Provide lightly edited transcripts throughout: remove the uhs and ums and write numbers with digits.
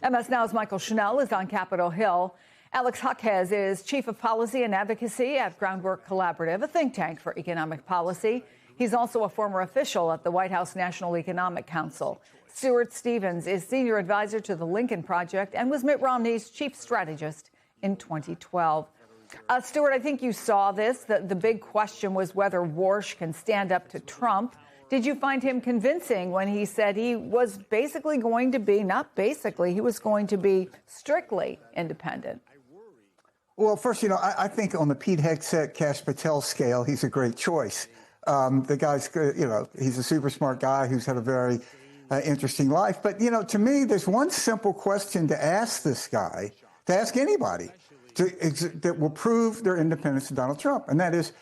MS Now's Michael Schnell is on Capitol Hill. Alex Jaquez is Chief of Policy and Advocacy at Groundwork Collaborative, a think tank for economic policy. He's also a former official at the White House National Economic Council. Stuart Stevens is Senior Advisor to the Lincoln Project and was Mitt Romney's chief strategist in 2012. Stuart, I think you saw this. The big question was whether Warsh can stand up to Trump. Did you find him convincing when he said he was basically going to be, not basically, he was going to be strictly independent? Well, first, I think on the Pete Hegseth, Kash Patel scale, he's a great choice. The guy's, he's a super smart guy who's had a very interesting life. But, to me, there's one simple question to ask this guy, to ask anybody, that will prove their independence to Donald Trump. And that is,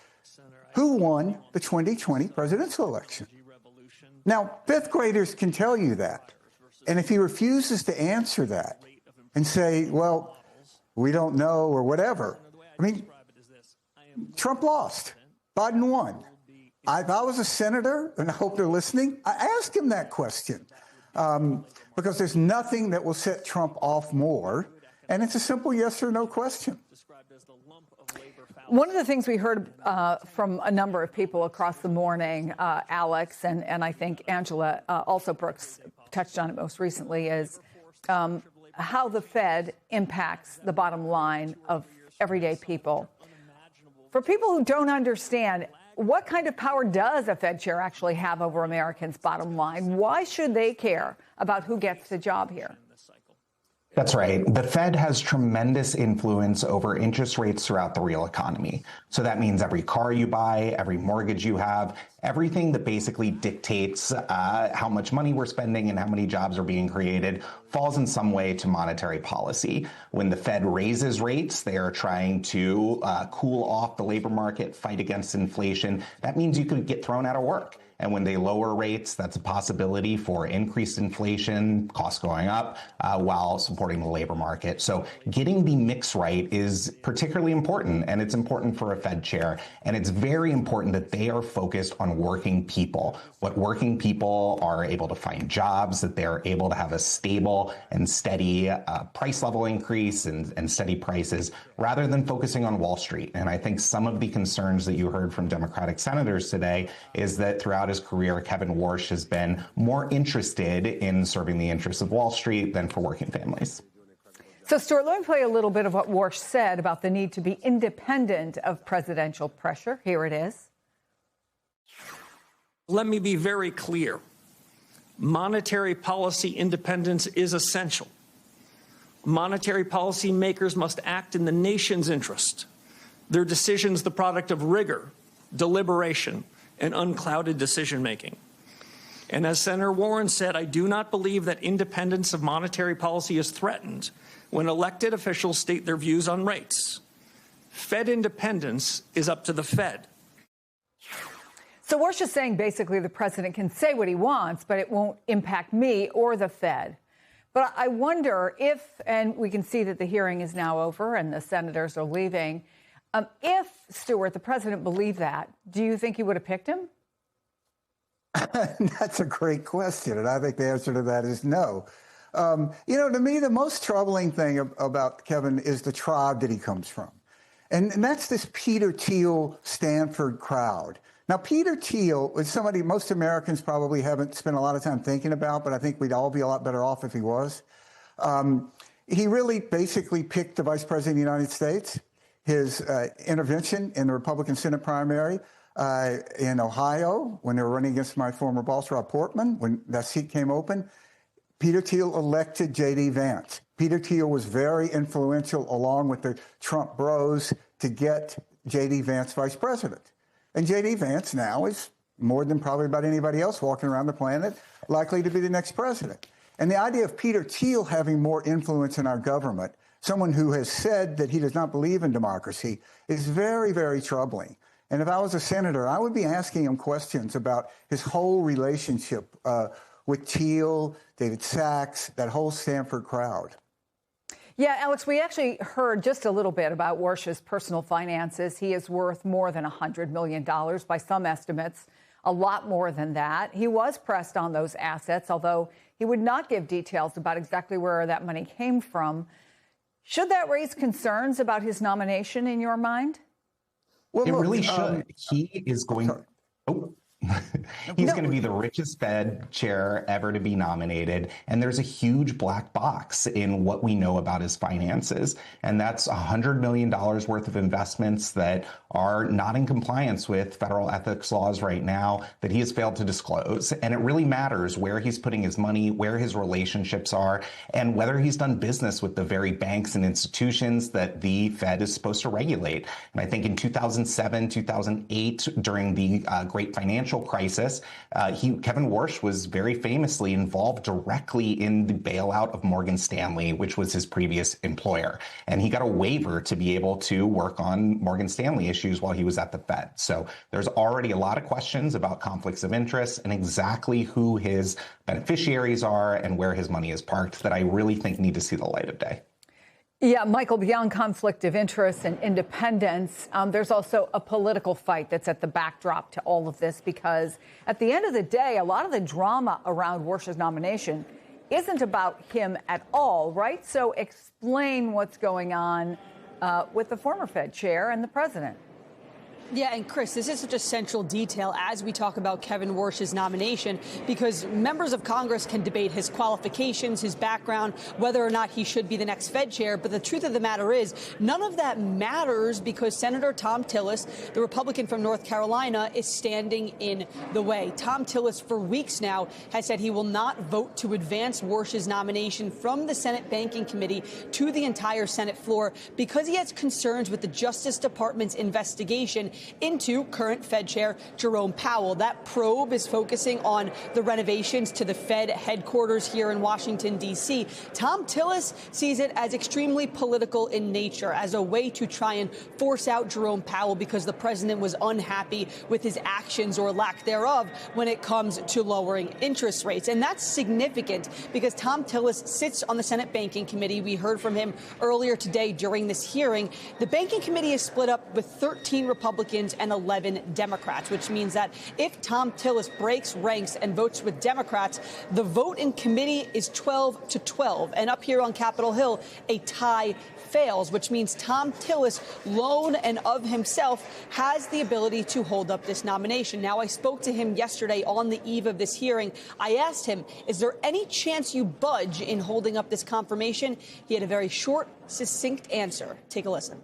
who won the 2020 presidential election? Now, fifth graders can tell you that. And if he refuses to answer that and say, well, we don't know or whatever, I mean, Trump lost. Biden won. If I was a senator, and I hope they're listening, I ask him that question because there's nothing that will set Trump off more. And it's a simple yes or no question. One of the things we heard from a number of people across the morning, Alex, and I think Angela also Brooks touched on it most recently, is how the Fed impacts the bottom line of everyday people. For people who don't understand, what kind of power does a Fed chair actually have over Americans' bottom line? Why should they care about who gets the job here? That's right. The Fed has tremendous influence over interest rates throughout the real economy. So that means every car you buy, every mortgage you have, everything that basically dictates how much money we're spending and how many jobs are being created falls in some way to monetary policy. When the Fed raises rates, they are trying to cool off the labor market, fight against inflation. That means you could get thrown out of work. And when they lower rates, that's a possibility for increased inflation, costs going up, while supporting the labor market. So getting the mix right is particularly important, and it's important for a Fed chair. And it's very important that they are focused on working people, what working people are able to find jobs, that they're able to have a stable and steady price level increase and steady prices, rather than focusing on Wall Street. And I think some of the concerns that you heard from Democratic senators today is that throughout his career, Kevin Warsh has been more interested in serving the interests of Wall Street than for working families. So, Stuart, let me play a little bit of what Warsh said about the need to be independent of presidential pressure. Here it is. Let me be very clear. Monetary policy independence is essential. Monetary policy makers must act in the nation's interest. Their decisions the product of rigor, deliberation, and unclouded decision-making. And as Senator Warren said, I do not believe that independence of monetary policy is threatened when elected officials state their views on rates. Fed independence is up to the Fed. So Warsh is saying basically the president can say what he wants, but it won't impact me or the Fed. But I wonder if, and we can see that the hearing is now over and the senators are leaving, if, Stuart, the president believed that, do you think he would have picked him? That's a great question, and I think the answer to that is no. To me, the most troubling thing about Kevin is the tribe that he comes from. And that's this Peter Thiel Stanford crowd. Now, Peter Thiel is somebody most Americans probably haven't spent a lot of time thinking about, but I think we'd all be a lot better off if he was. He really basically picked the vice president of the United States. His intervention in the Republican Senate primary in Ohio, when they were running against my former boss, Rob Portman, when that seat came open, Peter Thiel elected J.D. Vance. Peter Thiel was very influential, along with the Trump bros, to get J.D. Vance vice president. And J.D. Vance now is, more than probably about anybody else walking around the planet, likely to be the next president. And the idea of Peter Thiel having more influence in our government, someone who has said that he does not believe in democracy, is very, very troubling. And if I was a senator, I would be asking him questions about his whole relationship with Thiel, David Sachs, that whole Stanford crowd. Yeah, Alex, we actually heard just a little bit about Warsh's personal finances. He is worth more than $100 million by some estimates. a lot more than that. He was pressed on those assets, although he would not give details about exactly where that money came from. Should that raise concerns about his nomination in your mind? Well, It look, really should. He is going. Oh. He's going to be the richest Fed chair ever to be nominated. And there's a huge black box in what we know about his finances. And that's $100 million worth of investments that are not in compliance with federal ethics laws right now that he has failed to disclose. And it really matters where he's putting his money, where his relationships are, and whether he's done business with the very banks and institutions that the Fed is supposed to regulate. And I think in 2007, 2008, during the great financial crisis, Kevin Warsh was very famously involved directly in the bailout of Morgan Stanley, which was his previous employer. And he got a waiver to be able to work on Morgan Stanley issues while he was at the Fed. So there's already a lot of questions about conflicts of interest and exactly who his beneficiaries are and where his money is parked that I really think need to see the light of day. Yeah, Michael, beyond conflict of interest and independence, there's also a political fight that's at the backdrop to all of this, because at the end of the day, a lot of the drama around Warsh's nomination isn't about him at all, right? So explain what's going on with the former Fed chair and the president. Yeah, and Chris, this is such a central detail as we talk about Kevin Warsh's nomination, because members of Congress can debate his qualifications, his background, whether or not he should be the next Fed chair. But the truth of the matter is, none of that matters because Senator Thom Tillis, the Republican from North Carolina, is standing in the way. Thom Tillis, for weeks now, has said he will not vote to advance Warsh's nomination from the Senate Banking Committee to the entire Senate floor because he has concerns with the Justice Department's investigation into current Fed Chair Jerome Powell. That probe is focusing on the renovations to the Fed headquarters here in Washington, D.C. Thom Tillis sees it as extremely political in nature, as a way to try and force out Jerome Powell because the president was unhappy with his actions or lack thereof when it comes to lowering interest rates. And that's significant because Thom Tillis sits on the Senate Banking Committee. We heard from him earlier today during this hearing. The Banking Committee is split up with 13 Republicans and 11 Democrats, which means that if Thom Tillis breaks ranks and votes with Democrats, the vote in committee is 12-12. And up here on Capitol Hill, a tie fails, which means Thom Tillis, lone and of himself, has the ability to hold up this nomination. Now, I spoke to him yesterday on the eve of this hearing. I asked him, is there any chance you budge in holding up this confirmation? He had a very short, succinct answer. Take a listen.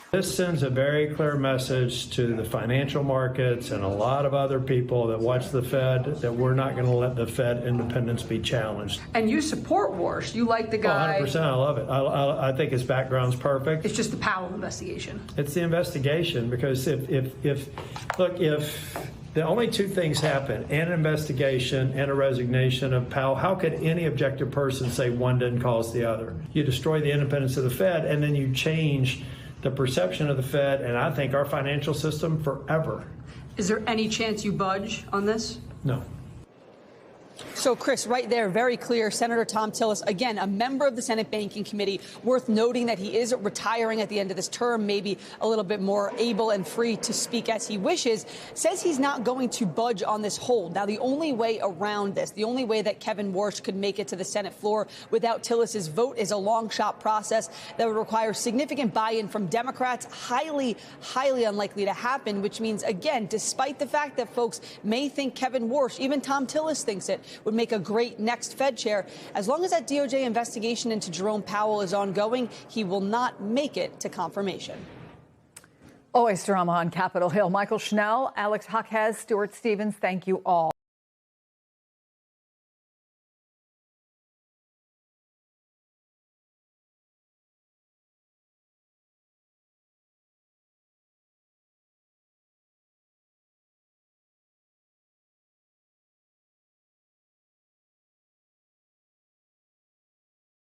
This sends a very clear message to the financial markets and a lot of other people that watch the Fed that we're not going to let the Fed independence be challenged. And you support Warsh. You like the guy. 100%. I love it. I think his background's perfect. It's just the Powell investigation. It's the investigation because if the only two things happen, an investigation and a resignation of Powell, how could any objective person say one didn't cause the other? You destroy the independence of the Fed and then you change the perception of the Fed, and I think our financial system forever. Is there any chance you budge on this? No. So, Chris, right there, very clear. Senator Thom Tillis, again, a member of the Senate Banking Committee, worth noting that he is retiring at the end of this term, maybe a little bit more able and free to speak as he wishes, says he's not going to budge on this hold. Now, the only way around this, the only way that Kevin Warsh could make it to the Senate floor without Tillis's vote is a long shot process that would require significant buy-in from Democrats, highly, highly unlikely to happen, which means, again, despite the fact that folks may think Kevin Warsh, even Thom Tillis thinks it, would make a great next Fed chair. As long as that DOJ investigation into Jerome Powell is ongoing, he will not make it to confirmation. Always drama on Capitol Hill. Michael Schnell, Alex Hawkes, Stuart Stevens, thank you all.